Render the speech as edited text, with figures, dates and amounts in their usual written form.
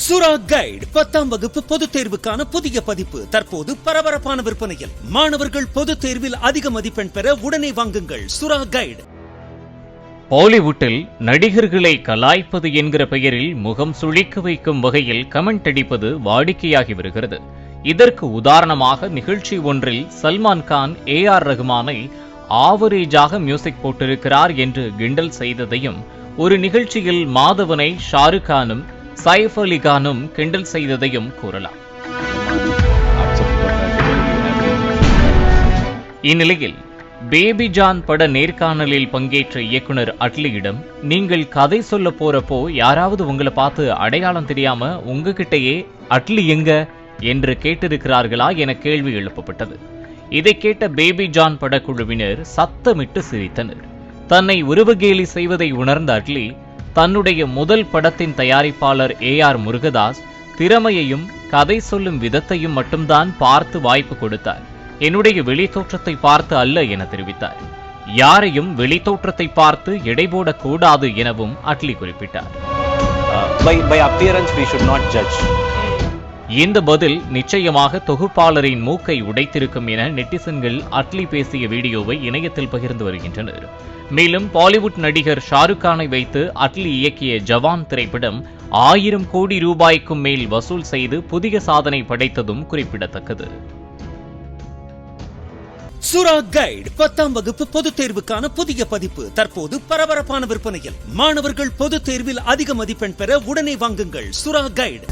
சுரா கைடு 10ஆம் வகுப்பு பொதுத் தேர்வுக்கான புதிய பதிப்பு தற்போது பரபரப்பான விற்பனையில். மாணவர்கள் பொதுத் தேர்வில் அதிக மதிப்பெண் பெற உடனே வாங்குங்கள் சுரா கைடு. பாலிவுட்டில் நடிகர்களை கலாய்ப்பது என்கிற பெயரில் முகம் சுளிக்க வைக்கும் வகையில் கமெண்ட் அடிப்பது வாடிக்கையாகி வருகிறது. இதற்கு உதாரணமாக நிகழ்ச்சி ஒன்றில் சல்மான் கான் AR ரஹ்மானை ஆவரேஜாக மியூசிக் போட்டிருக்கிறார் என்று கிண்டல் செய்ததையும், ஒரு நிகழ்ச்சியில் மாதவனை ஷாருக் கானும் சைஃப் அலி கானும் கிண்டல் செய்ததையும் கூறலாம். இந்நிலையில் பேபி ஜான் பட நேர்காணலில் பங்கேற்ற இயக்குனர் அட்லியிடம், நீங்கள் கதை சொல்ல போறப்போ யாராவது உங்களை பார்த்து அடையாளம் தெரியாம உங்ககிட்டயே அட்லி எங்க என்று கேட்டிருக்கிறார்களா என கேள்வி எழுப்பப்பட்டது. இதை கேட்ட பேபி ஜான் படக்குழுவினர் சத்தமிட்டு சிரித்தனர். தன்னை உருவகேலி செய்வதை உணர்ந்த அட்லி, தன்னுடைய முதல் படத்தின் தயாரிப்பாளர் AR முருகதாஸ் திறமையையும் கதை சொல்லும் விதத்தையும் மட்டும்தான் பார்த்து வாய்ப்பு கொடுத்தார், என்னுடைய வெளித்தோற்றத்தை பார்த்து அல்ல என தெரிவித்தார். யாரையும் வெளித்தோற்றத்தை பார்த்து எடை போடக்கூடாது எனவும் அட்லி குறிப்பிட்டார். இந்த பதில் நிச்சயமாக தொகுப்பாளரின் மூக்கை உடைத்திருக்கும் என நெட்டிசன்கள் அட்லி பேசிய வீடியோவை இணையத்தில் பகிர்ந்து வருகின்றனர். மேலும் பாலிவுட் நடிகர் ஷாருக் கானை வைத்து அட்லி இயக்கிய ஜவான் திரைப்படம் 1000 கோடி ரூபாய்க்கும் மேல் வசூல் செய்து புதிய சாதனை படைத்ததும் குறிப்பிடத்தக்கது. சுரா கைடு 10ஆம் வகுப்பு பொதுத் தேர்வுக்கான புதிய பதிப்பு தற்போது பரபரப்பான விற்பனையில். மாணவர்கள் பொதுத் தேர்வில் அதிக மதிப்பெண் பெற உடனே வாங்குங்கள் சுரா கைடு.